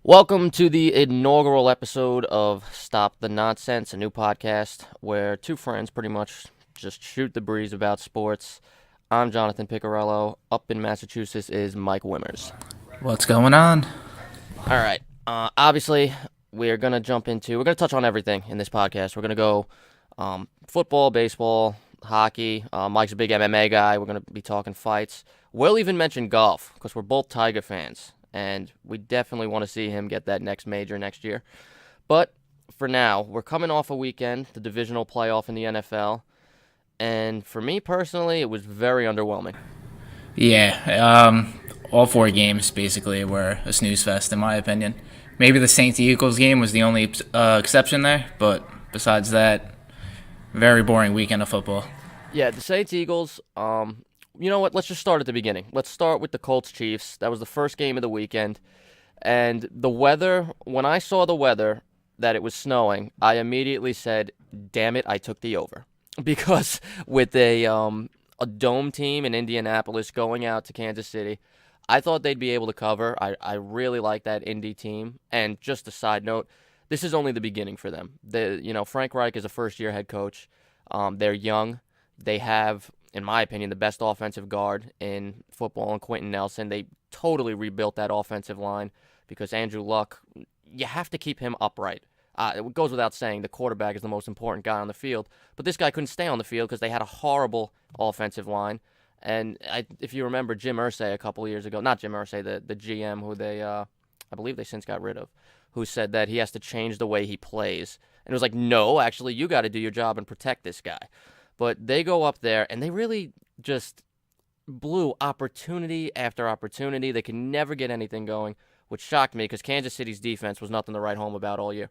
Welcome to the inaugural episode of Stop the Nonsense, a new podcast where two friends pretty much just shoot the breeze about sports. I'm Jonathan Picarello. Up in Massachusetts is Mike Wimmers. What's going on? All right. Obviously, we're going to touch on everything in this podcast. We're going to go football, baseball, hockey. Mike's a big MMA guy. We're going to be talking fights. We'll even mention golf because we're both Tiger fans. And we definitely want to see him get that next major next year. But for now, we're coming off a weekend, the divisional playoff in the NFL, and for me personally, it was very underwhelming. Yeah, all four games basically were a snooze fest in my opinion. Maybe the Saints-Eagles game was the only exception there, but besides that, very boring weekend of football. Yeah, the Saints-Eagles, you know what? Let's just start at the beginning. Let's start with the Colts-Chiefs. That was the first game of the weekend. And the weather, when I saw the weather, that it was snowing, I immediately said, damn it, I took the over. Because with a dome team in Indianapolis going out to Kansas City, I thought they'd be able to cover. I really like that Indy team. And just a side note, this is only the beginning for them. Frank Reich is a first-year head coach. They're young. They have, in my opinion, the best offensive guard in football, and Quentin Nelson. They totally rebuilt that offensive line because Andrew Luck, you have to keep him upright. It goes without saying the quarterback is the most important guy on the field, but this guy couldn't stay on the field because they had a horrible offensive line. And if you remember Jim Irsay a couple of years ago, not Jim Irsay, the GM who I believe they since got rid of, who said that he has to change the way he plays. And it was like, no, actually, you got to do your job and protect this guy. But they go up there, and they really just blew opportunity after opportunity. They could never get anything going, which shocked me because Kansas City's defense was nothing to write home about all year.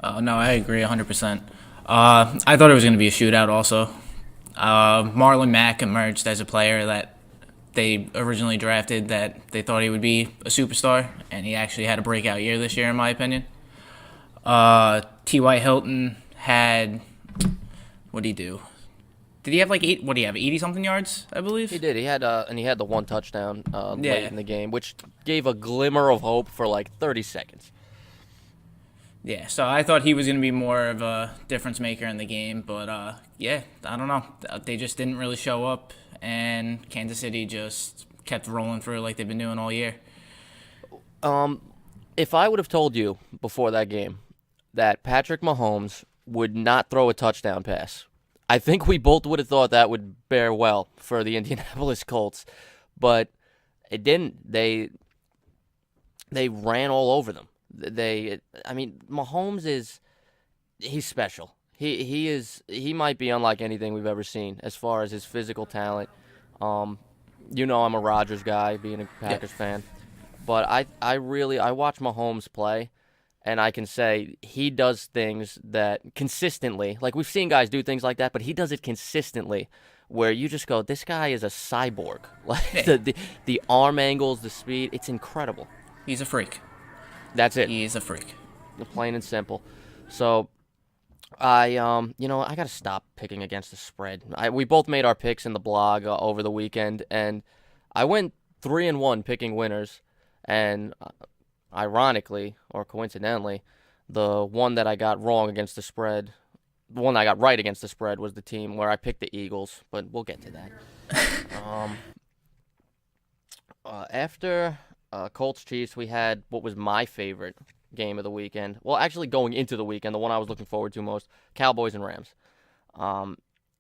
No, I agree 100%. I thought it was going to be a shootout also. Marlon Mack emerged as a player that they originally drafted that they thought he would be a superstar, and he actually had a breakout year this year, in my opinion. T.Y. Hilton had... What did he do? Did he have like 80-something yards, I believe? He did. He had the one touchdown Yeah. late in the game, which gave a glimmer of hope for like 30 seconds. Yeah, so I thought he was going to be more of a difference maker in the game, but yeah, I don't know. They just didn't really show up, and Kansas City just kept rolling through like they've been doing all year. If I would have told you before that game that Patrick Mahomes would not throw a touchdown pass, I think we both would have thought that would bear well for the Indianapolis Colts, but it didn't. They ran all over them. Mahomes he's special. He might be unlike anything we've ever seen as far as his physical talent. I'm a Rodgers guy, being a Packers fan, but I watch Mahomes play, and I can say he does things that consistently, like we've seen guys do things like that, but he does it consistently where you just go, this guy is a cyborg. Like the arm angles, the speed, it's incredible. He's a freak. That's it. He's a freak. Plain and simple. So I got to stop picking against the spread. We both made our picks in the blog over the weekend, and I went 3-1 picking winners, and ironically or coincidentally, the one that I got wrong against the spread, the one I got right against the spread was the team where I picked the Eagles, but we'll get to that. After Colts-Chiefs, we had what was my favorite game of the weekend. Well, actually going into the weekend, the one I was looking forward to most, Cowboys and Rams.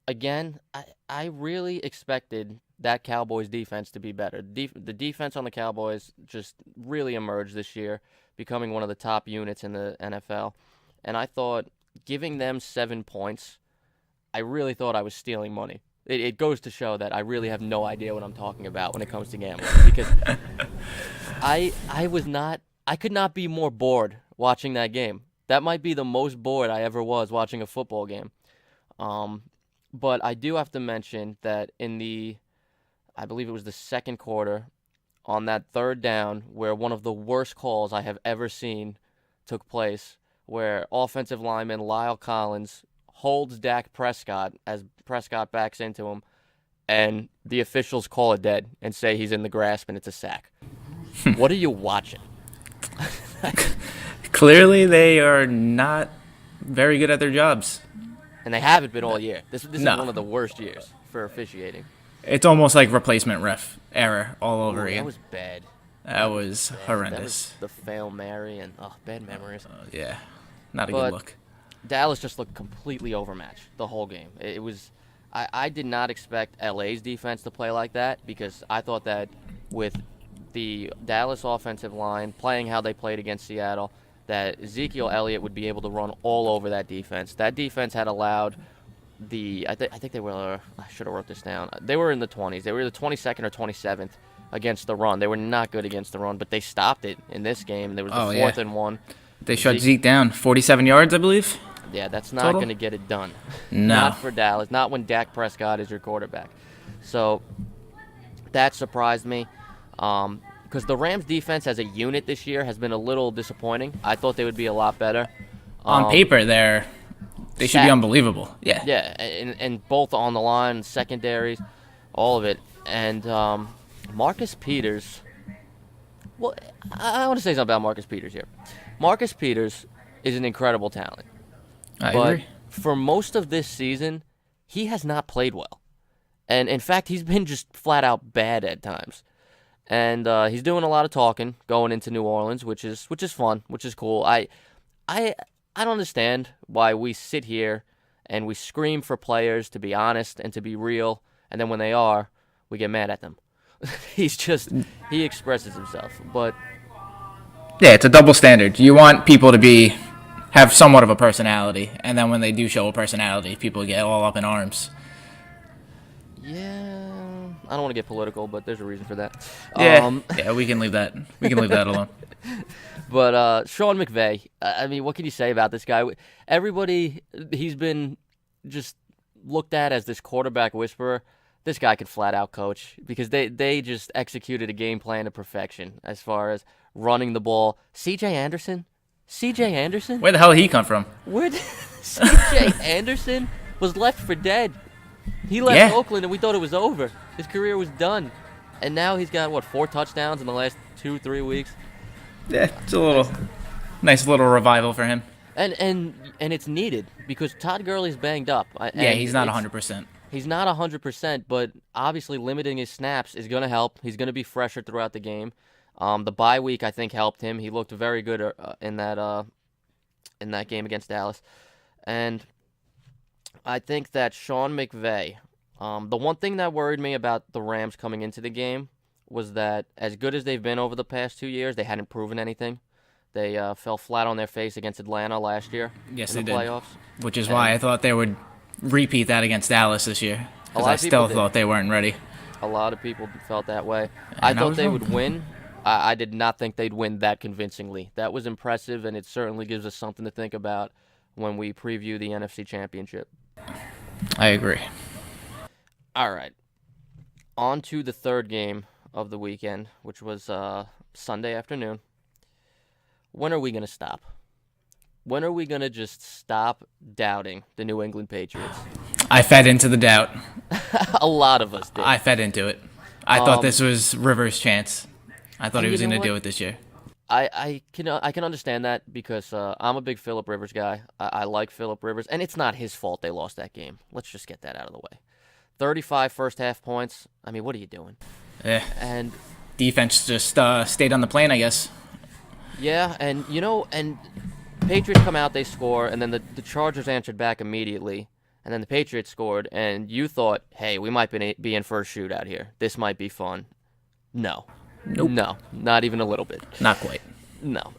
Again, I really expected that Cowboys defense to be better. The defense on the Cowboys just really emerged this year, becoming one of the top units in the NFL. And I thought giving them 7 points, I really thought I was stealing money. It goes to show that I really have no idea what I'm talking about when it comes to gambling, because I could not be more bored watching that game. That might be the most bored I ever was watching a football game. But I do have to mention that I believe it was the second quarter, on that third down where one of the worst calls I have ever seen took place, where offensive lineman Lyle Collins holds Dak Prescott as Prescott backs into him, and the officials call it dead and say he's in the grasp and it's a sack. What are you watching? Clearly, they are not very good at their jobs. And they haven't been all year. This is No. one of the worst years for officiating. It's almost like replacement ref error all Ooh, over that again. was bad. That was Bad. That was horrendous. the fail Mary and bad memories. Yeah, not a But good look. Dallas just looked completely overmatched the whole game. It was. I did not expect LA's defense to play like that because I thought that with the Dallas offensive line playing how they played against Seattle, that Ezekiel Elliott would be able to run all over that defense. That defense had allowed I think they were. I should have wrote this down. They were in the 20s. They were the 22nd or 27th against the run. They were not good against the run, but they stopped it in this game. There was the fourth and one. They shut Zeke down 47 yards, I believe. Yeah, that's not Total? going to get it done. No. Not for Dallas. Not when Dak Prescott is your quarterback. So that surprised me because the Rams' defense as a unit this year has been a little disappointing. I thought they would be a lot better. On paper, they should be unbelievable. Yeah. Yeah, and both on the line, secondaries, all of it. And Marcus Peters. Well, I want to say something about Marcus Peters here. Marcus Peters is an incredible talent. I But agree. for most of this season, he has not played well. And in fact, he's been just flat out bad at times. And he's doing a lot of talking going into New Orleans, which is fun, which is cool. I don't understand why we sit here and we scream for players to be honest and to be real, and then when they are, we get mad at them. He expresses himself, but Yeah, it's a double standard. You want people to have somewhat of a personality, and then when they do show a personality, people get all up in arms. yeah, I don't want to get political, but there's a reason for that. Yeah, we can leave that. We can leave that alone. But Sean McVay, I mean, what can you say about this guy? Everybody, he's been just looked at as this quarterback whisperer. This guy could flat out coach because they just executed a game plan to perfection as far as running the ball. C.J. Anderson? Where the hell did he come from? Where did C.J. Anderson was left for dead. He left Oakland and we thought it was over. His career was done. And now he's got, 4 touchdowns in the last 2-3 weeks? Yeah, it's a nice little revival for him. And it's needed because Todd Gurley's banged up. Yeah, he's not 100%. He's not 100%, but obviously limiting his snaps is going to help. He's going to be fresher throughout the game. The bye week, I think, helped him. He looked very good in that game against Dallas. And I think that Sean McVay, the one thing that worried me about the Rams coming into the game was that as good as they've been over the past 2 years, they hadn't proven anything. They fell flat on their face against Atlanta last year in the playoffs. Which is why I thought they would repeat that against Dallas this year. Because I still thought they weren't ready. A lot of people felt that way. I thought they would win. I did not think they'd win that convincingly. That was impressive, and it certainly gives us something to think about when we preview the NFC Championship. I agree. All right. On to the third game of the weekend, which was Sunday afternoon. When are we going to stop? When are we going to just stop doubting the New England Patriots? I fed into the doubt. A lot of us did. I fed into it. I thought this was Rivers' chance. I thought he was going to do it this year. I can understand that because I'm a big Phillip Rivers guy. I like Phillip Rivers, and it's not his fault they lost that game. Let's just get that out of the way. 35 first half points. I mean, what are you doing? Yeah. And defense just stayed on the plane, I guess. Yeah, and Patriots come out, they score, and then the Chargers answered back immediately, and then the Patriots scored, and you thought, hey, we might be in for a shootout here. This might be fun. No. Nope. No, not even a little bit. Not quite. No.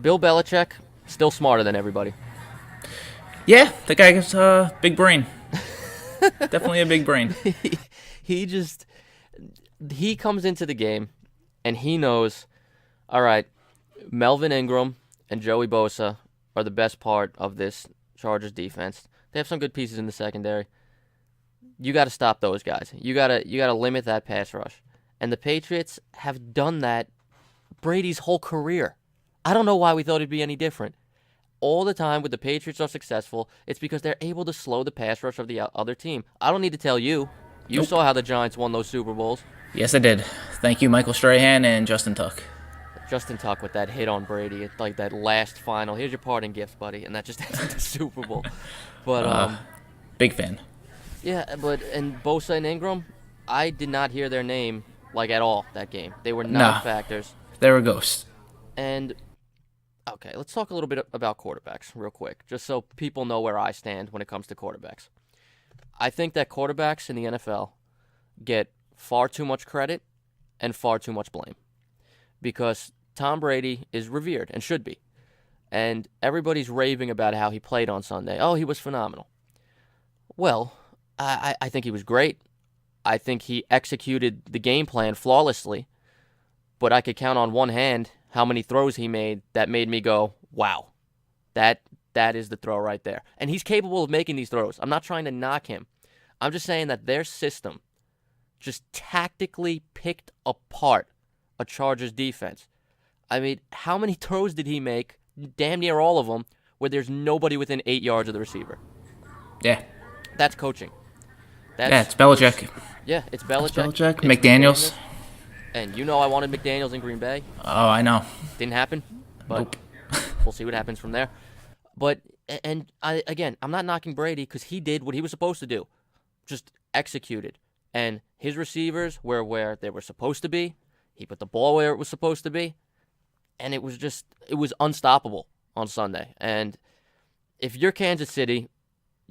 Bill Belichick, still smarter than everybody. Yeah, the guy has a big brain. Definitely a big brain. He comes into the game, and he knows, all right, Melvin Ingram and Joey Bosa are the best part of this Chargers defense. They have some good pieces in the secondary. You got to stop those guys. You got to limit that pass rush. And the Patriots have done that Brady's whole career. I don't know why we thought it'd be any different. All the time when the Patriots are successful, it's because they're able to slow the pass rush of the other team. I don't need to tell you. You saw how the Giants won those Super Bowls. Yes, I did. Thank you, Michael Strahan and Justin Tuck. Justin Tuck with that hit on Brady, like that last final. Here's your parting gift, buddy, and that just ended the Super Bowl. But Big fan. yeah, and Bosa and Ingram, I did not hear their name like at all that game. They were non-factors. They were ghosts. And okay, let's talk a little bit about quarterbacks real quick, just so people know where I stand when it comes to quarterbacks. I think that quarterbacks in the NFL get far too much credit and far too much blame because Tom Brady is revered and should be. And everybody's raving about how he played on Sunday. Oh, he was phenomenal. Well, I think he was great. I think he executed the game plan flawlessly. But I could count on one hand how many throws he made that made me go, wow, that is the throw right there. And he's capable of making these throws. I'm not trying to knock him. I'm just saying that their system just tactically picked apart a Chargers defense. I mean, how many throws did he make? Damn near all of them, where there's nobody within 8 yards of the receiver. Yeah. That's coaching. It's Belichick. Yeah, it's Belichick. It's McDaniels. And you know I wanted McDaniels in Green Bay. Oh, I know. Didn't happen. But Nope. we'll see what happens from there. But, I'm not knocking Brady because he did what he was supposed to do. Just executed. And his receivers were where they were supposed to be. He put the ball where it was supposed to be. And it was unstoppable on Sunday. And if you're Kansas City,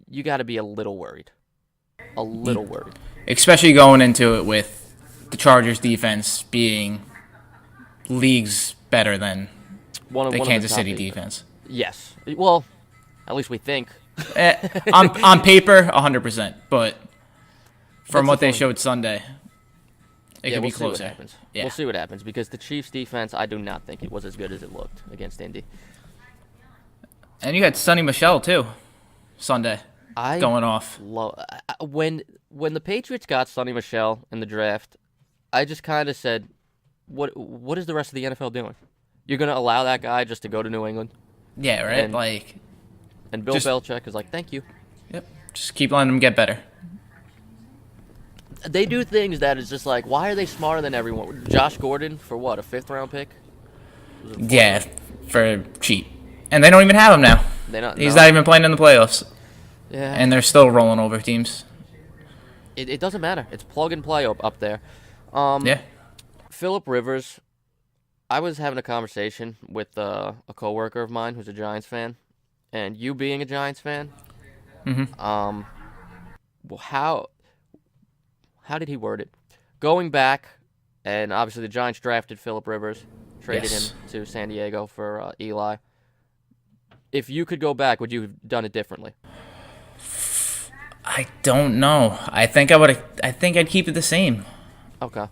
you got to be a little worried. A little worried. Especially going into it with the Chargers defense being leagues better than the Kansas City defense. Yes. Well, at least we think. On paper, 100%. But from what they showed Sunday, it could be closer. See what happens. Yeah. We'll see what happens because the Chiefs' defense, I do not think it was as good as it looked against Indy. And you had Sonny Michel, too, Sunday, going off. When the Patriots got Sonny Michel in the draft, I just kind of said, what is the rest of the NFL doing? You're going to allow that guy just to go to New England? Yeah, right? And Bill Belichick is like, thank you. Yep. Just keep letting him get better. They do things that is just like, why are they smarter than everyone? Josh Gordon for what, a 5th-round pick? Yeah, for cheap. And they don't even have him now. He's not even playing in the playoffs. Yeah. And they're still rolling over teams. It doesn't matter. It's plug and play up there. Yeah. Phillip Rivers, I was having a conversation with a coworker of mine who's a Giants fan, and you being a Giants fan, well, how did he word it? Going back, and obviously the Giants drafted Phillip Rivers, traded him to San Diego for Eli. If you could go back, would you have done it differently? I don't know. I think I'd keep it the same. Okay.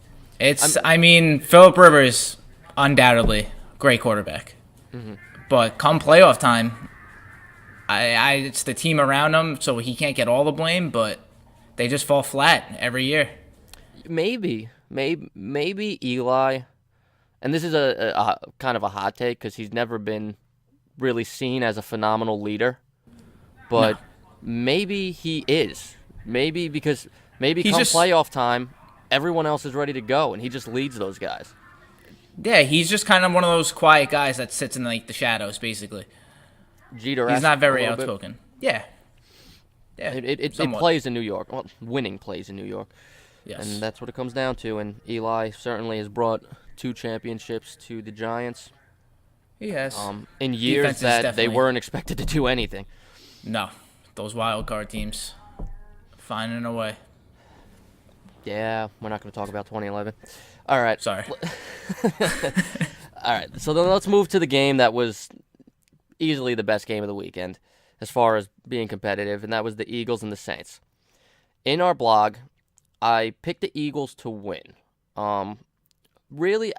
Phillip Rivers, undoubtedly, great quarterback. Mm-hmm. But come playoff time, it's the team around him, so he can't get all the blame, but they just fall flat every year. Maybe Eli, and this is a kind of a hot take because he's never been really seen as a phenomenal leader, but maybe he is. Maybe come playoff time, everyone else is ready to go, and he just leads those guys. Yeah, he's just kind of one of those quiet guys that sits in the shadows, basically. Jeter. He's not very outspoken. Yeah. Yeah. It plays in New York. Well, winning plays in New York. Yes. And that's what it comes down to. And Eli certainly has brought 2 championships to the Giants. He has. In years that they weren't expected to do anything. No. Those wild card teams finding a way. Yeah, we're not going to talk about 2011. All right. Sorry. All right. So then let's move to the game that was easily the best game of the weekend as far as being competitive, and that was the Eagles and the Saints. In our blog, I picked the Eagles to win. Really,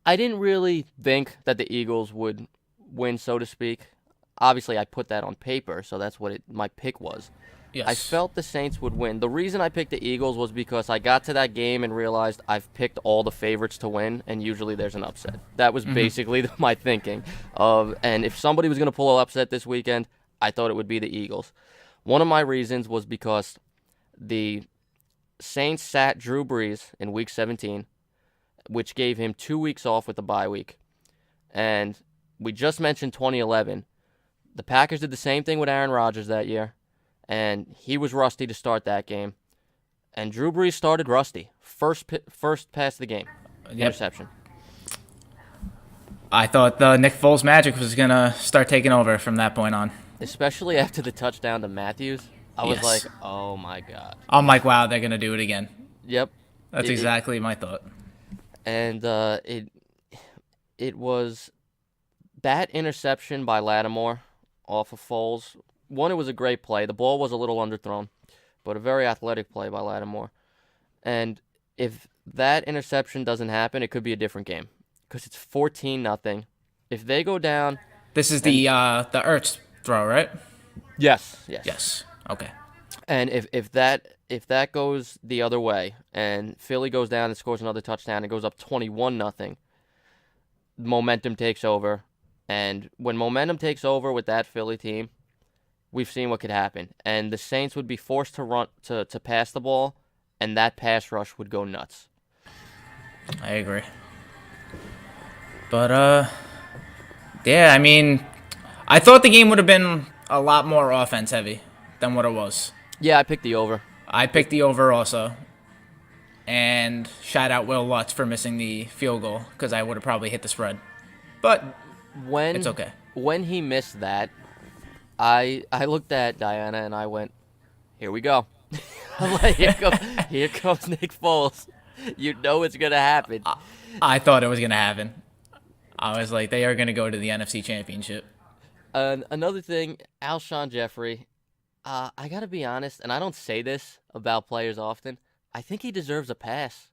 I didn't really think that the Eagles would win, so to speak. Obviously, I put that on paper, so that's what my pick was. Yes. I felt the Saints would win. The reason I picked the Eagles was because I got to that game and realized I've picked all the favorites to win, and usually there's an upset. That was basically my thinking. And if somebody was going to pull an upset this weekend, I thought it would be the Eagles. One of my reasons was because the Saints sat Drew Brees in Week 17, which gave him 2 weeks off with the bye week. And we just mentioned 2011. The Packers did the same thing with Aaron Rodgers that year, and he was rusty to start that game. And Drew Brees started rusty. First pass of the game, interception. I thought the Nick Foles magic was going to start taking over from that point on. Especially after the touchdown to Matthews. I was Yes. like, oh, my God. I'm like, wow, they're going to do it again. Yep. That's exactly my thought. And it was that interception by Lattimore off of Foles. One, it was a great play. The ball was a little underthrown, but a very athletic play by Lattimore. And if that interception doesn't happen, it could be a different game because it's 14-0. If they go down, This is the Ertz throw, right? yes. Yes. Okay. And if that goes the other way and Philly goes down and scores another touchdown and goes up 21-0, momentum takes over. And when momentum takes over with that Philly team, we've seen what could happen. And the Saints would be forced to run to pass the ball, and that pass rush would go nuts. I agree. But yeah, I mean, I thought the game would have been a lot more offense heavy than what it was. Yeah, I picked the over. I picked the over also. And shout out Will Lutz for missing the field goal because I would have probably hit the spread. But it's okay. When he missed that, I looked at Diana and I went, here we go. I'm like, here comes Nick Foles. You know it's going to happen. I thought it was going to happen. I was like, they are going to go to the NFC Championship. Another thing, Alshon Jeffrey, I got to be honest, and I don't say this about players often, I think he deserves a pass.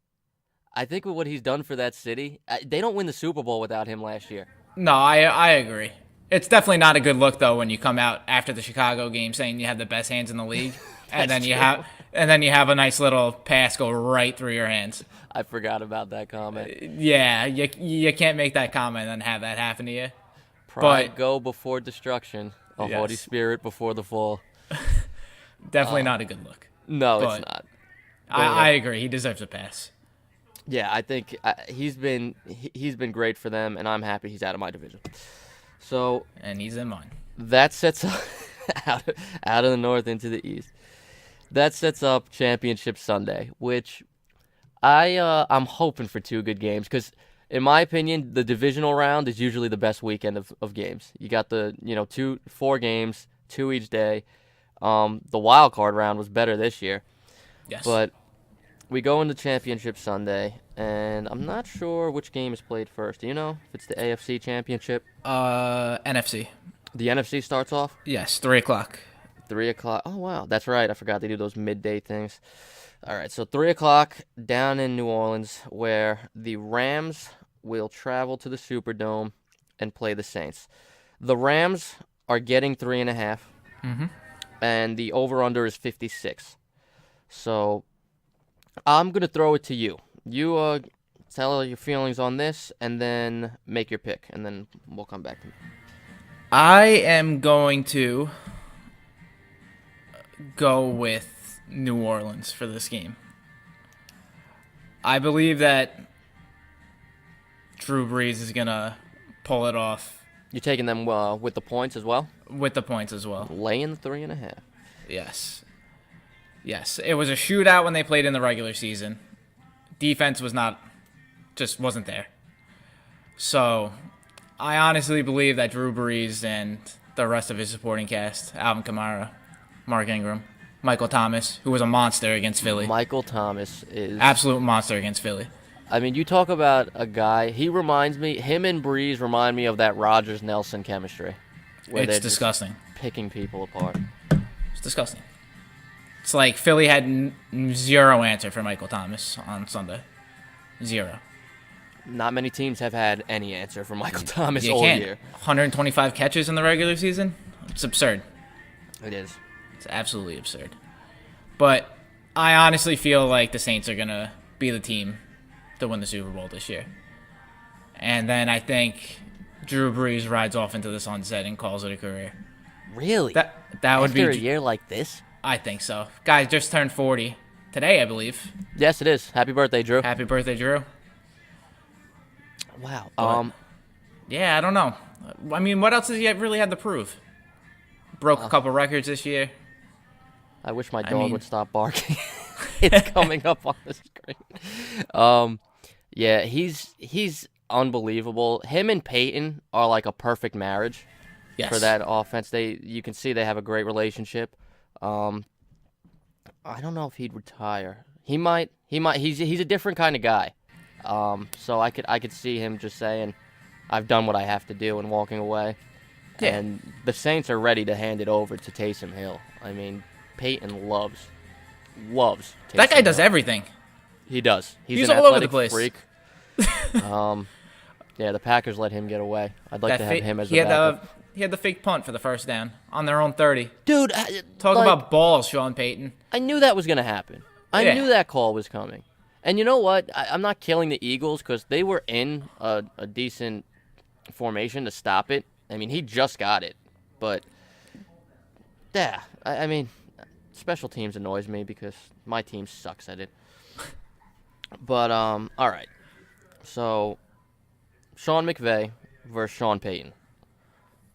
I think with what he's done for that city, they don't win the Super Bowl without him last year. No, I agree. It's definitely not a good look though when you come out after the Chicago game saying you have the best hands in the league, and then you have a nice little pass go right through your hands. I forgot about that comment. Yeah, you can't make that comment and have that happen to you. Pride go before destruction, a Yes. haughty spirit before the fall. Definitely not a good look. No, But it's not. I agree. He deserves a pass. Yeah, I think he's been great for them, and I'm happy he's out of my division. So And he's in mine. that sets up out of the North into the East. That sets up Championship Sunday, which I'm hoping for two good games because, in my opinion, the divisional round is usually the best weekend of games. You got the 4 games, 2 each day. The wild card round was better this year, Yes. but we go into Championship Sunday, and I'm not sure which game is played first. Do you know if it's the AFC Championship? NFC. The NFC starts off Yes, 3:00. 3:00. Oh wow, that's right. I forgot they do those midday things. All right, so 3:00 down in New Orleans, where the Rams will travel to the Superdome and play the Saints. The Rams are getting 3.5, and the over/under is 56. So I'm gonna throw it to you. You tell your feelings on this, and then make your pick, and then we'll come back to me. I am going to go with New Orleans for this game. I believe that Drew Brees is going to pull it off You're taking them with the points as well? with the points as well. Laying the 3.5. Yes. Yes. It was a shootout when they played in the regular season. Defense wasn't there. So, I honestly believe that Drew Brees and the rest of his supporting cast, Alvin Kamara, Mark Ingram, Michael Thomas, who was a monster against Philly. Michael Thomas is Absolute monster against Philly. I mean, you talk about a guy, him and Breeze remind me of that Rodgers-Nelson chemistry. Where It's they're just disgusting. picking people apart. It's disgusting. It's like Philly had zero answer for Michael Thomas on Sunday. Zero. Not many teams have had any answer for Michael Thomas You all can't. year. 125 catches in the regular season? It's absurd. It is. It's absolutely absurd. But I honestly feel like the Saints are going to be the team to win the Super Bowl this year. And then I think Drew Brees rides off into the sunset and calls it a career. Really? That would be After a year like this? I think so. Guy just turned 40 today, I believe. Yes, it is. Happy birthday, Drew. Happy birthday, Drew. Wow. But- Yeah, I don't know. I mean, what else has he really had to prove? Broke a couple records this year. I wish my I dog mean, would stop barking. It's coming up on the screen. Yeah, he's unbelievable. Him and Peyton are like a perfect marriage for yes. that offense. You can see they have a great relationship. Um, I don't know if he'd retire. He might. He might. He's a different kind of guy. So I could see him just saying, "I've done what I have to do," and walking away. Yeah. And the Saints are ready to hand it over to Taysom Hill. I mean, Peyton loves That Taysom guy does Hill. everything. He does. He's an all over the athletic place. freak. Yeah, the Packers let him get away. I'd like to have him as he the had backup. he had the fake punt for the first down on their own 30. Dude, Talk like, about balls, Sean Payton. I knew that was going to happen. I Yeah. knew that call was coming. And you know what? I'm not killing the Eagles because they were in a decent formation to stop it. I mean, he just got it. But, yeah, I mean, special teams annoys me because my team sucks at it. But, all right. So, Sean McVay versus Sean Payton.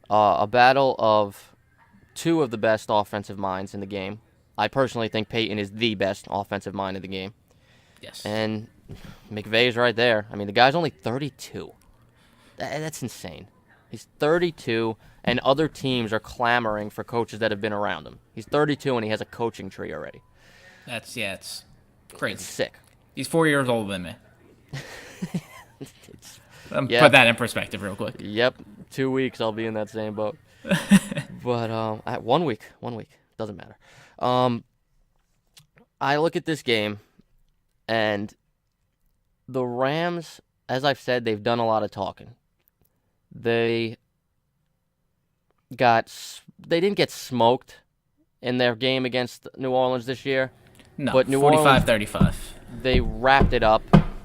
A battle of two of the best offensive minds in the game. I personally think Peyton is the best offensive mind in the game. Yes. And McVay's right there. I mean, the guy's only 32. That's insane. He's 32, and other teams are clamoring for coaches that have been around him. He's 32, and he has a coaching tree already. It's It's crazy. sick. He's 4 years older than me. Yeah. Put that in perspective real quick. Yep, 2 weeks I'll be in that same boat. But at 1 week, doesn't matter. I look at this game, and the Rams, as I've said, they've done a lot of talking. They didn't get smoked in their game against New Orleans this year. No, But New Orleans- 45-35. They wrapped it up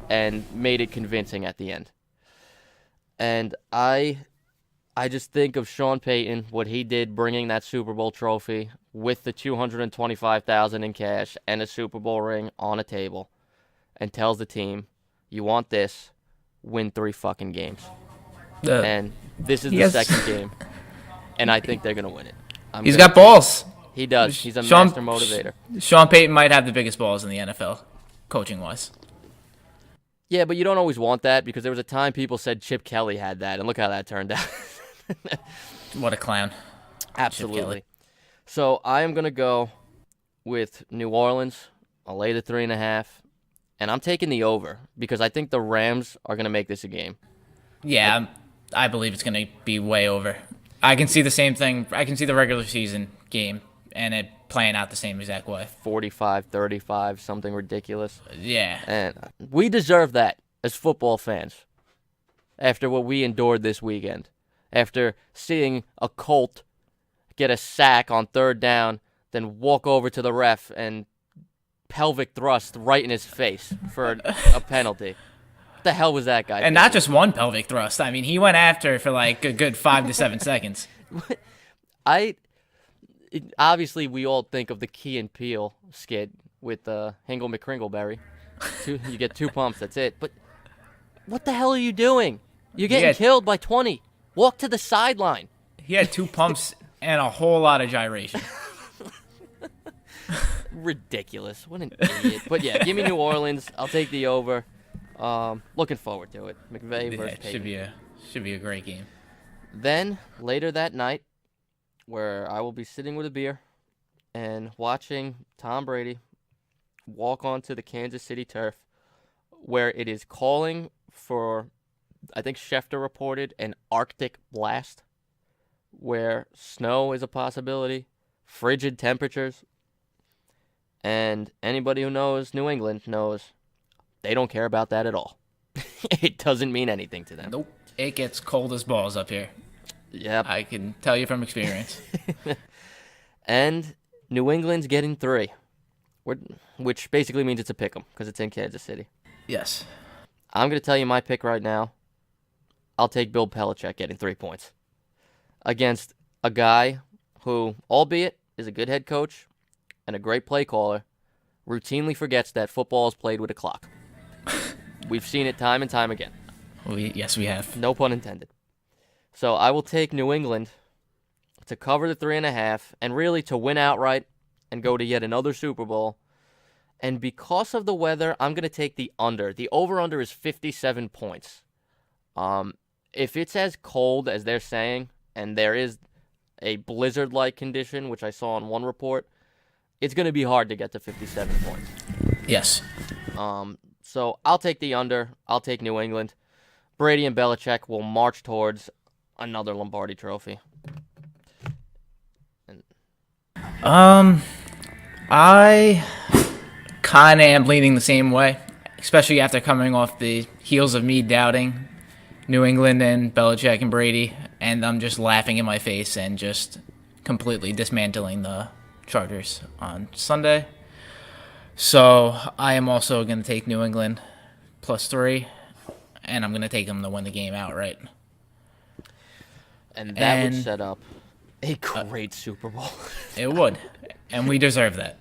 and made it convincing at the end. And I just think of Sean Payton, what he did bringing that Super Bowl trophy with the $225,000 in cash and a Super Bowl ring on a table, and tells the team, "You want this? Win 3 fucking games." And this is the Yes. second game, and I think they're gonna win it. He's got balls. He does. He's a Sean- master motivator. Sean Payton might have the biggest balls in the NFL, coaching-wise. Yeah, but you don't always want that because there was a time people said Chip Kelly had that, and look how that turned out. What a clown. Absolutely. So I am going to go with New Orleans. I'll lay the 3.5, and I'm taking the over because I think the Rams are going to make this a game. Yeah, I believe it's going to be way over. I can see the same thing. I can see the regular season game and it playing out the same exact way. 45-35, something ridiculous. Yeah. And we deserve that as football fans after what we endured this weekend. After seeing a Colt get a sack on 3rd down, then walk over to the ref and pelvic thrust right in his face for a penalty. What the hell was that guy And thinking? not just one pelvic thrust. I mean, he went after it for like a good 5 to 7 seconds. Obviously, we all think of the Key and Peele skit with Hingle McCringleberry. You get 2 pumps, that's it. But what the hell are you doing? You're getting Yeah. killed by 20. Walk to the sideline. He had 2 pumps and a whole lot of gyration. Ridiculous. What an idiot. But yeah, give me New Orleans. I'll take the over. Looking forward to it. McVay Yeah, versus it Payton. should be a great game. Then, later that night, where I will be sitting with a beer and watching Tom Brady walk onto the Kansas City turf, where it is calling for, I think Schefter reported, an Arctic blast, where snow is a possibility, frigid temperatures, and anybody who knows New England knows they don't care about that at all. It doesn't mean anything to them. Nope. It gets cold as balls up here. Yep. I can tell you from experience. And New England's getting 3, which basically means it's a pick 'em because it's in Kansas City. Yes. I'm going to tell you my pick right now. I'll take Bill Belichick getting 3 points against a guy who, albeit is a good head coach and a great play caller, routinely forgets that football is played with a clock. We've seen it time and time again. Yes, we have. No pun intended. So I will take New England to cover the 3.5 and really to win outright and go to yet another Super Bowl. And because of the weather, I'm going to take the under. The over-under is 57 points. If it's as cold as they're saying, and there is a blizzard-like condition, which I saw in one report, it's going to be hard to get to 57 points. Yes. So I'll take the under. I'll take New England. Brady and Belichick will march towards another Lombardi trophy. I kind of am leaning the same way, especially after coming off the heels of me doubting New England and Belichick and Brady, and I'm just laughing in my face and just completely dismantling the Chargers on Sunday. So I am also going to take New England +3, and I'm going to take them to win the game outright. And that would set up a great Super Bowl. It would, and we deserve that.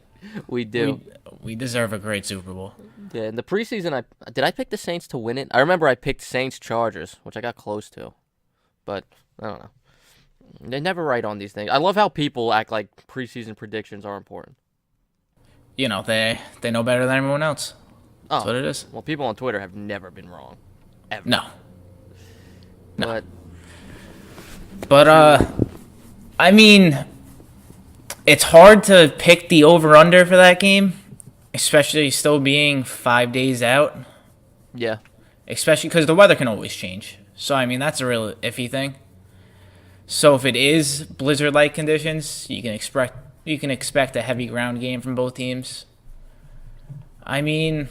We do. We deserve a great Super Bowl. Yeah, in the preseason, did I pick the Saints to win it? I remember I picked Saints-Chargers, which I got close to. But, I don't know. They never write on these things. I love how people act like preseason predictions are important. You know, they know better than everyone else. That's what it is. Well, people on Twitter have never been wrong. Ever. No. But I mean, it's hard to pick the over-under for that game, especially still being 5 days out. Yeah. Especially because the weather can always change. So, I mean, that's a real iffy thing. So, if it is blizzard-like conditions, you can expect a heavy ground game from both teams. I mean,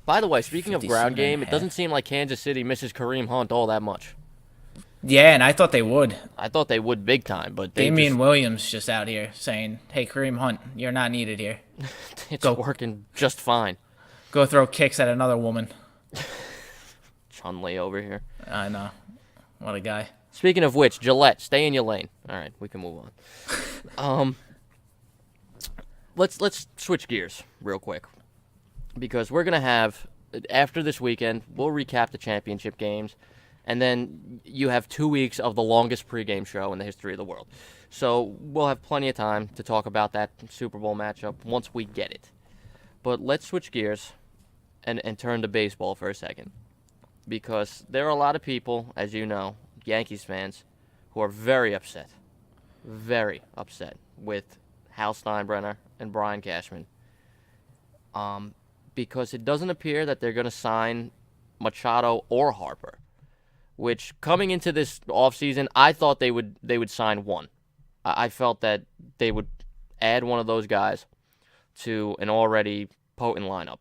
by the way, speaking of ground game, it 57.5. doesn't seem like Kansas City misses Kareem Hunt all that much. Yeah, and I thought they would. I thought they would big time, but Damian Williams just out here saying, "Hey, Kareem Hunt, you're not needed here. it's working just fine." Go throw kicks at another woman." Chun-Li over here. I know. What a guy. Speaking of which, Gillette, stay in your lane. All right, we can move on. Let's switch gears real quick, because we're gonna have, after this weekend, we'll recap the championship games, and then you have 2 weeks of the longest pregame show in the history of the world. So we'll have plenty of time to talk about that Super Bowl matchup once we get it. But let's switch gears and turn to baseball for a second, because there are a lot of people, as you know, Yankees fans, who are very upset with Hal Steinbrenner and Brian Cashman, because it doesn't appear that they're going to sign Machado or Harper, which coming into this offseason, I thought they would sign one. I felt that they would add one of those guys to an already potent lineup.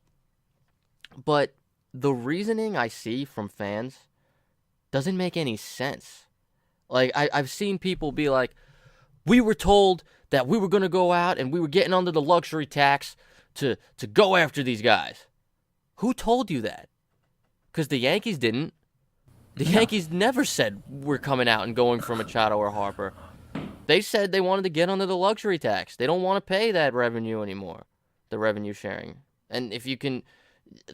But the reasoning I see from fans doesn't make any sense. Like, I've seen people be like, we were told that we were going to go out and we were getting under the luxury tax to go after these guys. Who told you that? Because the Yankees didn't. The Yankees never said we're coming out and going for Machado or Harper. They said they wanted to get under the luxury tax. They don't want to pay that revenue anymore, the revenue sharing. And if you can,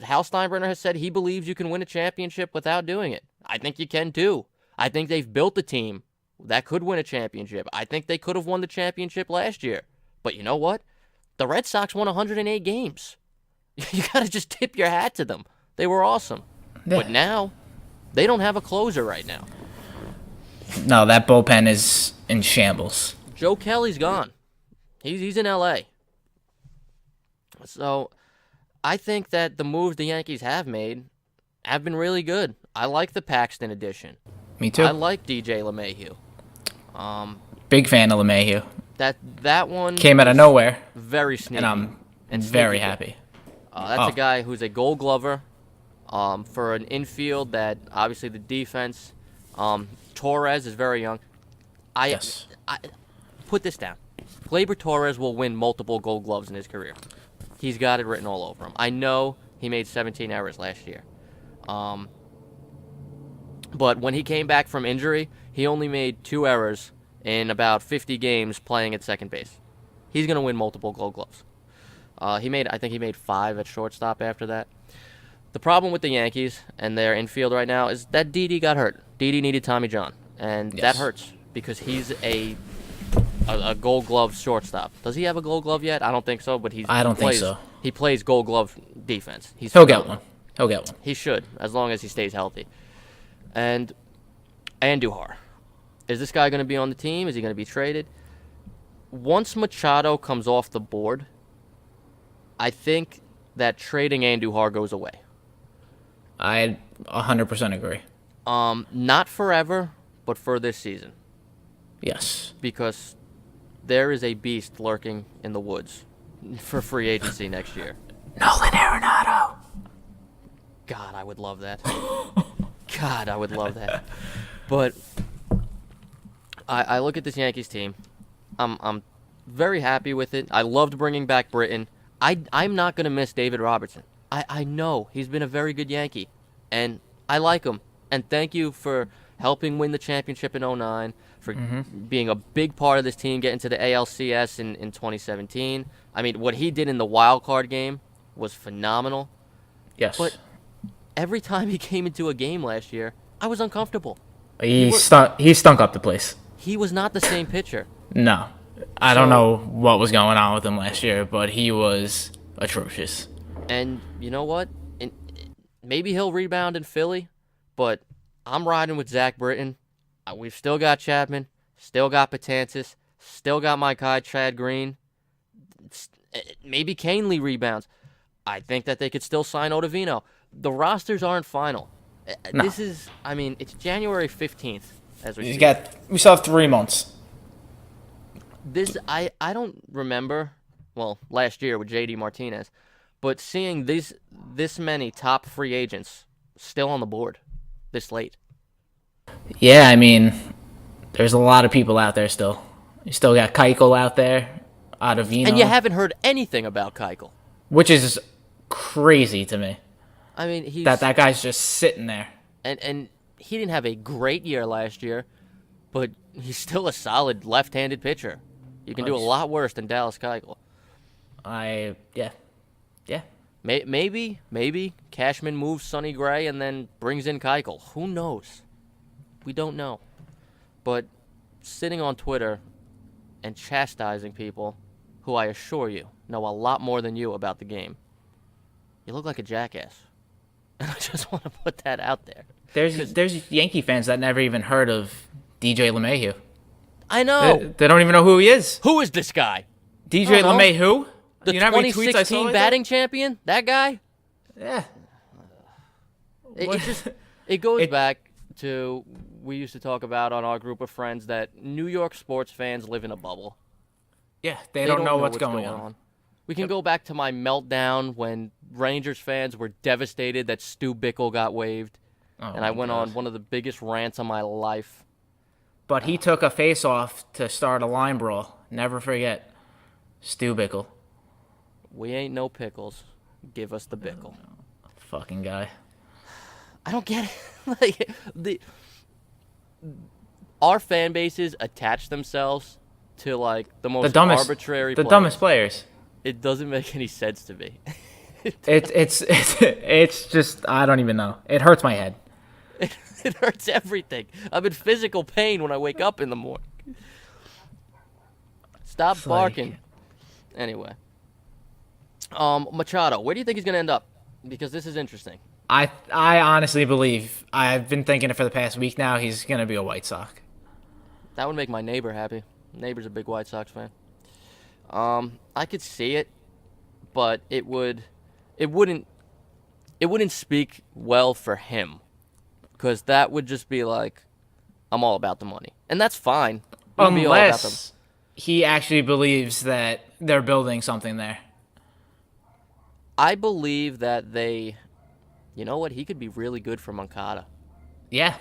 Hal Steinbrenner has said he believes you can win a championship without doing it. I think you can too. I think they've built a team that could win a championship. I think they could have won the championship last year. But you know what? The Red Sox won 108 games. You got to just tip your hat to them. They were awesome. Yeah. But now, they don't have a closer right now. No, that bullpen is in shambles. Joe Kelly's gone. He's in L.A. So, I think that the moves the Yankees have made have been really good. I like the Paxton addition. Me too. I like DJ LeMahieu. Big fan of LeMahieu. That one came out of nowhere. Very sneaky. And I'm very happy. That's a guy who's a Gold Glover for an infield that obviously the defense. Torres is very young. I put this down. Gleyber Torres will win multiple Gold Gloves in his career. He's got it written all over him. I know he made 17 errors last year. But when he came back from injury, he only made 2 errors in about 50 games playing at second base. He's going to win multiple Gold Gloves. I think he made 5 at shortstop after that. The problem with the Yankees and their infield right now is that Didi got hurt. Didi needed Tommy John. and that Yes. hurts because he's a Gold Glove shortstop. Does he have a Gold Glove yet? I don't think so, but I don't think so. He plays Gold Glove defense. He'll get one. He'll get one. He should, as long as he stays healthy. And Andujar, is this guy going to be on the team? Is he going to be traded? Once Machado comes off the board, I think that trading Andujar goes away. I 100% agree. Not forever, but for this season. Yes. Because there is a beast lurking in the woods for free agency next year. Nolan Arenado. God, I would love that. God, I would love that. But I look at this Yankees team. I'm very happy with it. I loved bringing back Britton. I'm not going to miss David Robertson. I know he's been a very good Yankee, and I like him. And thank you for helping win the championship in 2009, for being a big part of this team, getting to the ALCS in 2017. I mean, what he did in the wild card game was phenomenal. Yes. But every time he came into a game last year, I was uncomfortable. He stunk up the place. He was not the same pitcher. No. I don't know what was going on with him last year, but he was atrocious. And you know what? Maybe he'll rebound in Philly, but I'm riding with Zach Britton. We've still got Chapman, still got Betances, still got my guy Chad Green. Maybe Canely rebounds. I think that they could still sign Ottavino. The rosters aren't final. No. It's January 15th as we We speak. we still have 3 months. I don't remember, last year with JD Martinez, but seeing this many top free agents still on the board this late. Yeah, I mean, there's a lot of people out there still. You still got Keuchel out there, Ottavino. And you haven't heard anything about Keuchel. Which is crazy to me. I mean, he's That guy's just sitting there. and he didn't have a great year last year, but he's still a solid left-handed pitcher. You can do a lot worse than Dallas Keuchel. Yeah. Maybe Cashman moves Sonny Gray and then brings in Keuchel. Who knows? We don't know. But sitting on Twitter and chastising people who I assure you know a lot more than you about the game, you look like a jackass. And I just want to put that out there. There's Yankee fans that never even heard of DJ LeMahieu. I know. They don't even know who he is. Who is this guy? DJ LeMahieu? The You know how many tweets I 2016 saw like batting champion? That guy? that? Yeah. It goes back to, we used to talk about on our group of friends that New York sports fans live in a bubble. Yeah, they don't know what's going on. We can go back to my meltdown when Rangers fans were devastated that Stu Bickle got waived. And I went on one of the biggest rants of my life. But he took a face-off to start a line brawl. Never forget. Stu Bickle. We ain't no pickles. Give us the Bickle. Fucking guy. I don't get it. Our fan bases attach themselves to the most arbitrary the players. dumbest players. It doesn't make any sense to me. It's just, I don't even know. It hurts my head. It hurts everything. I'm in physical pain when I wake up in the morning. Stop barking. Anyway. Machado, where do you think he's going to end up? Because this is interesting. I honestly believe, I've been thinking it for the past week now, he's going to be a White Sox. That would make my neighbor happy. Neighbor's a big White Sox fan. I could see it, but it wouldn't speak well for him, because that would just be like, I'm all about the money, and that's fine. Unless he actually believes that they're building something there. I believe that you know what? He could be really good for Moncada. Yeah,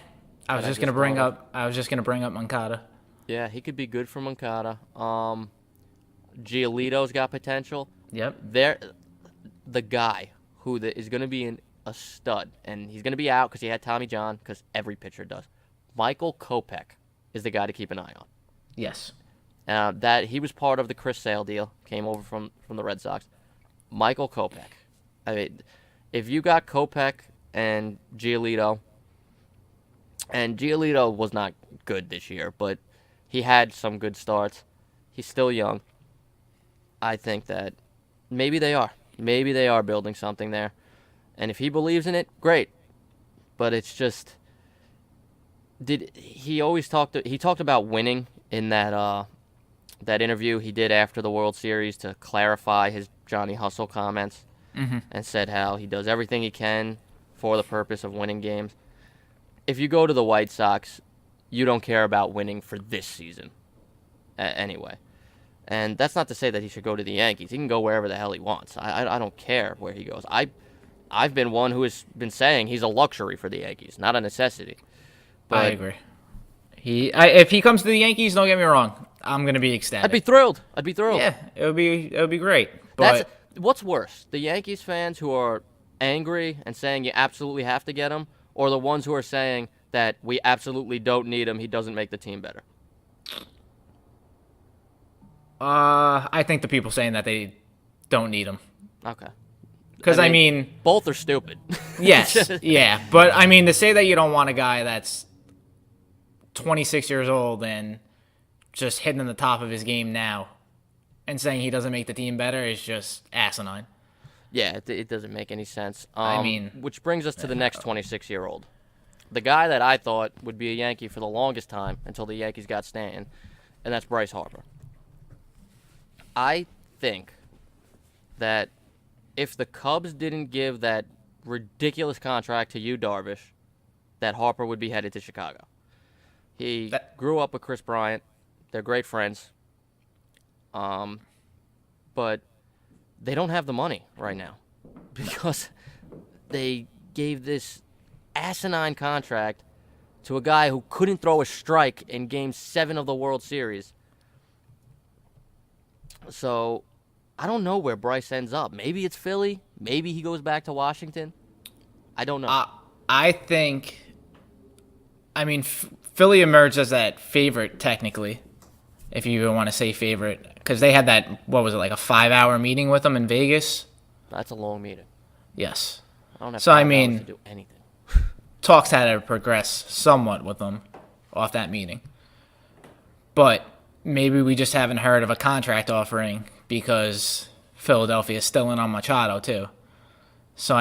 I was just gonna bring up Moncada. Yeah, he could be good for Moncada. Giolito's got potential. Yep. The guy who is going to be a stud, and he's going to be out because he had Tommy John, because every pitcher does. Michael Kopech is the guy to keep an eye on. Yes. That he was part of the Chris Sale deal, came over from the Red Sox. Michael Kopech. I mean, if you got Kopech and Giolito was not good this year, but he had some good starts. He's still young. I think that maybe they are. Maybe they are building something there. And if he believes in it, great. But it's just he talked about winning in that interview he did after the World Series to clarify his Johnny Hustle comments, and said how he does everything he can for the purpose of winning games. If you go to the White Sox, you don't care about winning for this season anyway. And that's not to say that he should go to the Yankees. He can go wherever the hell he wants. I don't care where he goes. I've been one who has been saying he's a luxury for the Yankees, not a necessity. But I agree. If he comes to the Yankees, don't get me wrong, I'm gonna be ecstatic. I'd be thrilled. Yeah, it would be great. But What's worse, the Yankees fans who are angry and saying you absolutely have to get him, or the ones who are saying that we absolutely don't need him, he doesn't make the team better? I think the people saying that they don't need him. Okay. Because I mean, both are stupid. Yes, yeah, but I mean to say that you don't want a guy that's 26 years old and just hitting the top of his game now, and saying he doesn't make the team better is just asinine. Yeah, it doesn't make any sense. I mean, which brings us to the next 26-year-old. The guy that I thought would be a Yankee for the longest time until the Yankees got Stanton, and that's Bryce Harper. I think that if the Cubs didn't give that ridiculous contract to Yu Darvish, that Harper would be headed to Chicago. He grew up with Chris Bryant. They're great friends. But they don't have the money right now because they gave this asinine contract to a guy who couldn't throw a strike in Game 7 of the World Series. So I don't know where Bryce ends up. Maybe it's Philly. Maybe he goes back to Washington. I don't know. I think, Philly emerged as that favorite technically, if you even want to say favorite, because they had that, what was it, like a 5-hour meeting with them in Vegas? That's a long meeting. Yes. I don't have 5 hours to do anything. Talks had to progress somewhat with them off that meeting. But maybe we just haven't heard of a contract offering because Philadelphia is still in on Machado too. So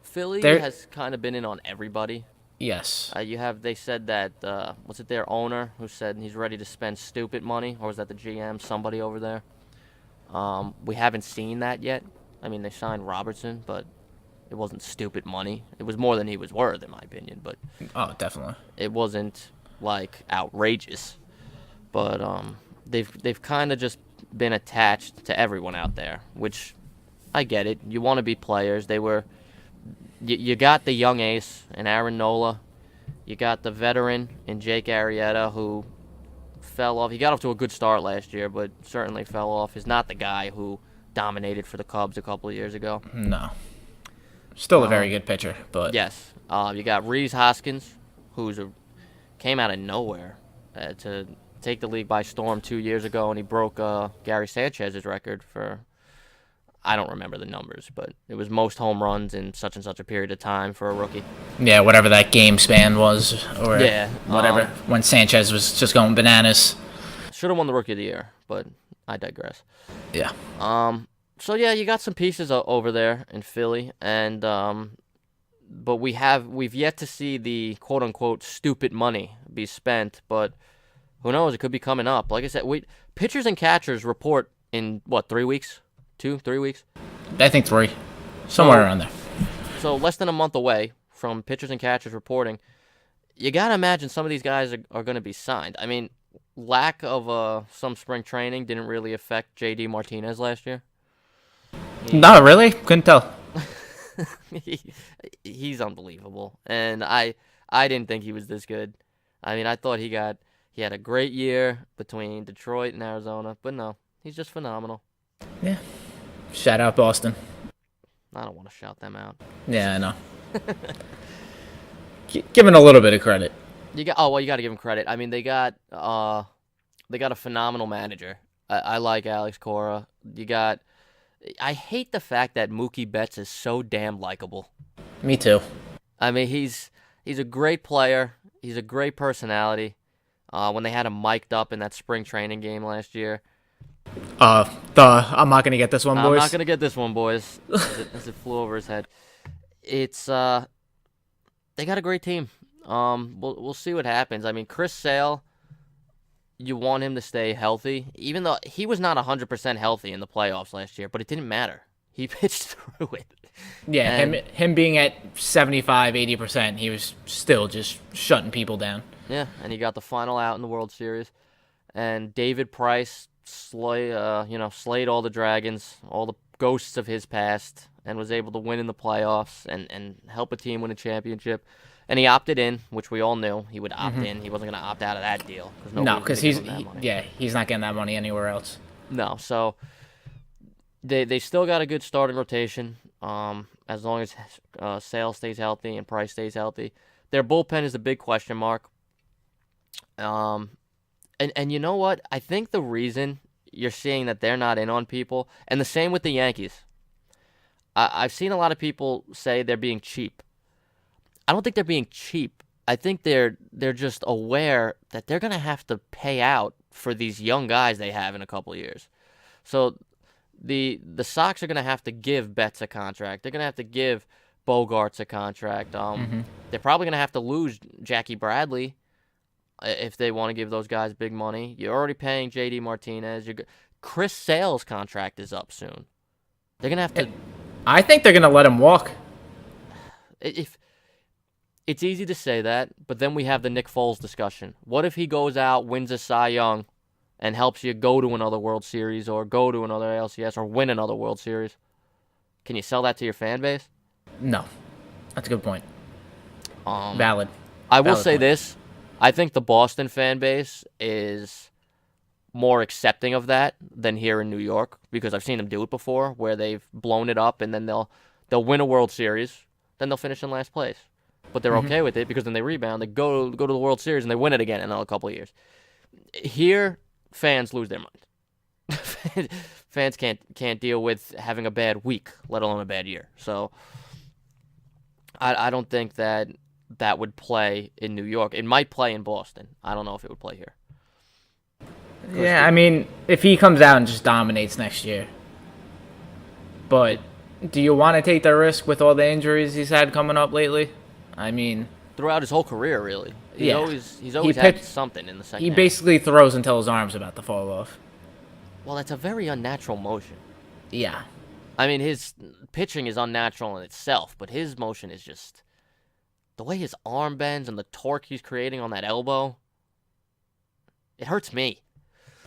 Philly has kind of been in on everybody. Yes. They said that, was it their owner who said he's ready to spend stupid money, or was that the GM, somebody over there? We haven't seen that yet. They signed Robertson, but it wasn't stupid money. It was more than he was worth, in my opinion, but oh, definitely. It wasn't, outrageous. But they've kind of just been attached to everyone out there, which I get it. You want to be players. You got the young ace in Aaron Nola. You got the veteran in Jake Arrieta, who fell off. He got off to a good start last year, but certainly fell off. He's not the guy who dominated for the Cubs a couple of years ago. No. Still a very good pitcher, but yes. You got Rhys Hoskins, who came out of nowhere to take the league by storm 2 years ago, and he broke Gary Sanchez's record for, I don't remember the numbers, but it was most home runs in such and such a period of time for a rookie. Yeah, whatever that game span was, or whatever, when Sanchez was just going bananas. Should have won the Rookie of the Year, but I digress. Yeah. So yeah, you got some pieces over there in Philly, and but we've yet to see the quote unquote stupid money be spent, but who knows? It could be coming up. Like I said, pitchers and catchers report in 3 weeks, 2-3 weeks. I think 3, somewhere around there. So less than a month away from pitchers and catchers reporting. You gotta imagine some of these guys are going to be signed. Lack of some spring training didn't really affect J.D. Martinez last year. No, really? Couldn't tell. He's unbelievable, and I didn't think he was this good. I thought he had a great year between Detroit and Arizona, but no, he's just phenomenal. Yeah. Shout out Boston. I don't want to shout them out. Yeah, I know. Give him a little bit of credit. You got to give him credit. They got a phenomenal manager. I like Alex Cora. I hate the fact that Mookie Betts is so damn likable. Me too. He's a great player. He's a great personality. when they had him mic'd up in that spring training game last year. I'm not gonna get this one, boys. I'm not gonna get this one, boys. As it flew over his head. It's they got a great team. We'll see what happens. I mean, Chris Sale, you want him to stay healthy, even though he was not 100% healthy in the playoffs last year, but it didn't matter. He pitched through it. Yeah, him being at 75, 80%, he was still just shutting people down. Yeah, and he got the final out in the World Series. And David Price slayed all the dragons, all the ghosts of his past, and was able to win in the playoffs and help a team win a championship. And he opted in, which we all knew he would opt in. He wasn't going to opt out of that deal. No, because he's not getting that money anywhere else. No, so they still got a good starting rotation. As long as Sale stays healthy and Price stays healthy, their bullpen is a big question mark. And you know what? I think the reason you're seeing that they're not in on people, and the same with the Yankees. I've seen a lot of people say they're being cheap. I don't think they're being cheap. I think they're just aware that they're gonna have to pay out for these young guys they have in a couple of years. So the Sox are gonna have to give Betts a contract. They're gonna have to give Bogarts a contract. They're probably gonna have to lose Jackie Bradley if they want to give those guys big money. You're already paying J.D. Martinez. Chris Sale's contract is up soon. They're gonna have to. I think they're gonna let him walk. If it's easy to say that, but then we have the Nick Foles discussion. What if he goes out, wins a Cy Young, and helps you go to another World Series or go to another ALCS or win another World Series? Can you sell that to your fan base? No, that's a good point. Valid. I will say this. I think the Boston fan base is more accepting of that than here in New York, because I've seen them do it before, where they've blown it up and then they'll win a World Series, then they'll finish in last place. But they're okay with it because then they rebound, they go to the World Series and they win it again in another couple of years. Here, fans lose their mind. Fans can't deal with having a bad week, let alone a bad year. So I don't think that would play in New York. It might play in Boston. I don't know if it would play here. Yeah, I mean, if he comes out and just dominates next year. But do you want to take the risk with all the injuries he's had coming up lately? I mean, throughout his whole career, really. He's always had something in the second half. He half. Basically throws until his arm's about to fall off. Well, that's a very unnatural motion. Yeah. I mean, his pitching is unnatural in itself, but his motion is just the way his arm bends and the torque he's creating on that elbow. It hurts me.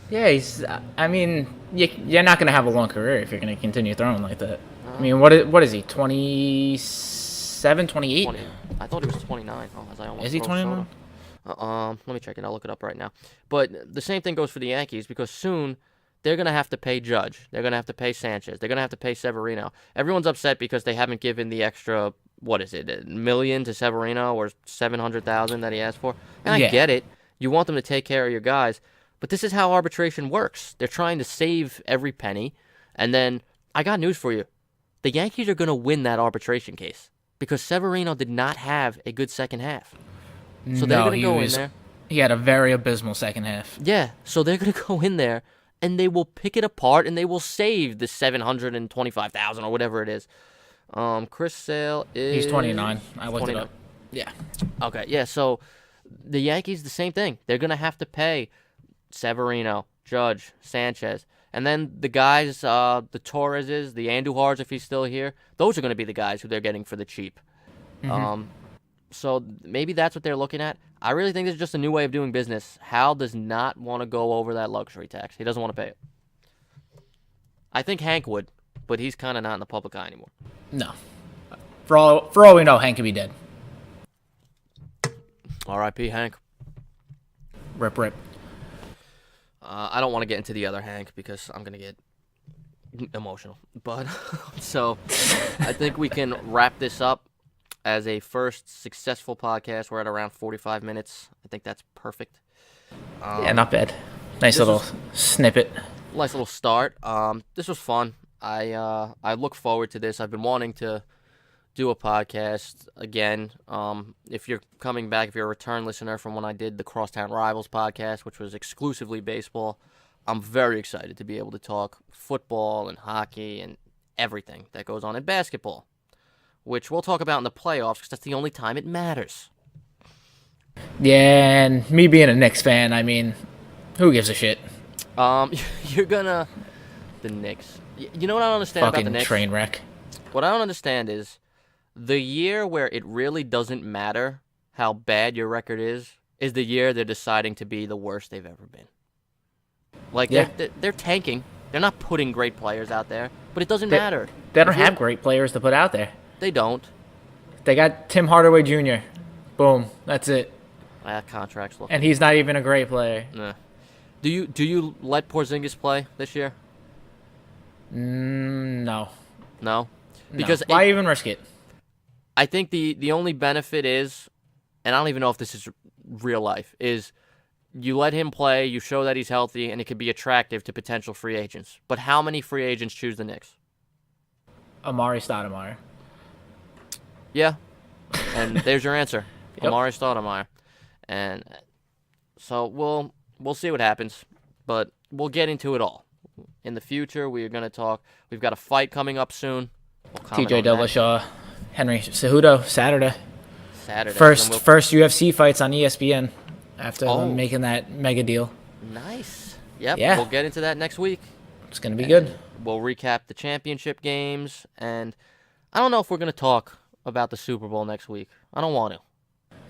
Yeah, you're not going to have a long career if you're going to continue throwing like that. I mean, what is he, 27, 28? I thought he was 29. Is he 29? Let me check it. I'll look it up right now. But the same thing goes for the Yankees, because soon they're going to have to pay Judge. They're going to have to pay Sanchez. They're going to have to pay Severino. Everyone's upset because they haven't given the extra, $1 million to Severino or $700,000 that he asked for. And I get it. You want them to take care of your guys. But this is how arbitration works. They're trying to save every penny. And then, I got news for you. The Yankees are going to win that arbitration case because Severino did not have a good second half. So they're going to go in there. He had a very abysmal second half. Yeah, so they're going to go in there, and they will pick it apart, and they will save the $725,000 or whatever it is. Chris Sale is... He's 29. I looked it up. Yeah. Okay, yeah, so the Yankees, the same thing. They're going to have to pay Severino, Judge, Sanchez. And then the guys, the Torreses, the Andújars, if he's still here, those are going to be the guys who they're getting for the cheap. So maybe that's what they're looking at. I really think this is just a new way of doing business. Hal does not want to go over that luxury tax. He doesn't want to pay it. I think Hank would, but he's kind of not in the public eye anymore. No. For all we know, Hank could be dead. R.I.P. Hank. Rip, rip. I don't want to get into the other Hank because I'm going to get emotional. But so I think we can wrap this up as a first successful podcast. We're at around 45 minutes. I think that's perfect. Yeah, not bad. Nice little snippet. Nice little start. This was fun. I look forward to this. I've been wanting to do a podcast again. If you're coming back, if you're a return listener from when I did the Crosstown Rivals podcast, which was exclusively baseball, I'm very excited to be able to talk football and hockey and everything that goes on in basketball, which we'll talk about in the playoffs because that's the only time it matters. Yeah, and me being a Knicks fan, I mean, who gives a shit? You're gonna the Knicks. You know what I don't understand about the Fucking Knicks? train wreck. What I don't understand is the year where it really doesn't matter how bad your record is the year they're deciding to be the worst they've ever been. Like, Yeah. they're tanking. They're not putting great players out there, but it doesn't matter. They don't have great players to put out there. They don't. They got Tim Hardaway Jr. Boom. That's it. That contract's looking. And he's not even a great player. Nah. Do you let Porzingis play this year? No. No? No. Because Why even risk it? I think the only benefit is, and I don't even know if this is real life, is you let him play, you show that he's healthy, and it could be attractive to potential free agents. But how many free agents choose the Knicks? Amari Stoudemire. Yeah. And there's your answer. Yep. Amari Stoudemire. And so we'll see what happens, but we'll get into it all. In the future, we're going to talk. We've got a fight coming up soon. We'll comment TJ on that. Dillashaw. Henry Cejudo. Saturday. Saturday. First And we'll- UFC fights on ESPN after Oh. them making that mega deal. Nice. Yep. Yeah. We'll get into that next week. It's going to be good. We'll recap the championship games, and I don't know if we're going to talk about the Super Bowl next week. I don't want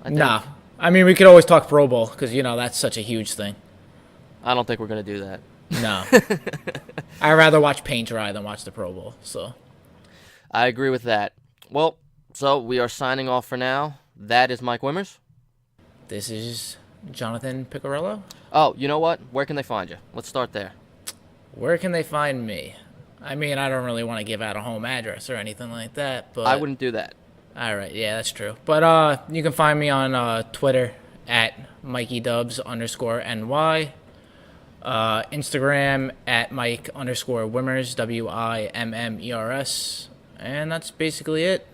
to. Nah. I mean, we could always talk Pro Bowl because, that's such a huge thing. I don't think we're going to do that. No. I'd rather watch paint dry than watch the Pro Bowl. So I agree with that. Well, so we are signing off for now. That is Mike Wimmers. this is Jonathan Picciarello. Oh, you know what? Where can they find you? Let's start there. Where can they find me? I mean, I don't really want to give out a home address or anything like that, but I wouldn't do that. All right, yeah, that's true. But you can find me on Twitter at MikeyDubs_NY. Instagram at Mike_Wimmers, WIMMERS. And that's basically it.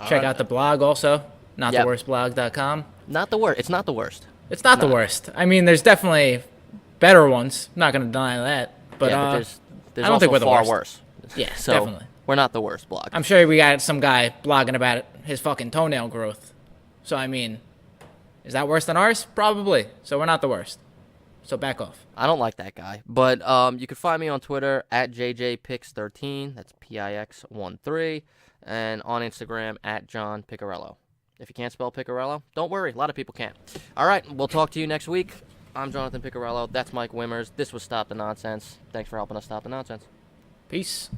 Check out the blog also, nottheworstblog.com. Not the worst. It's not the worst. It's not the worst. I mean, there's definitely better ones. I'm not going to deny that. But, yeah, but there's I don't also think we're the far worst. worse. Yeah, So definitely. we're not the worst blog. I'm sure we got some guy blogging about his fucking toenail growth. So, I mean, is that worse than ours? Probably. So we're not the worst. So back off. I don't like that guy. But you can find me on Twitter at JJPix13. That's PIX13. And on Instagram at John Picciarello. If you can't spell Picciarello, don't worry. A lot of people can't. All right. We'll talk to you next week. I'm Jonathan Picciarello. That's Mike Wimmers. This was Stop the Nonsense. Thanks for helping us stop the nonsense. Peace.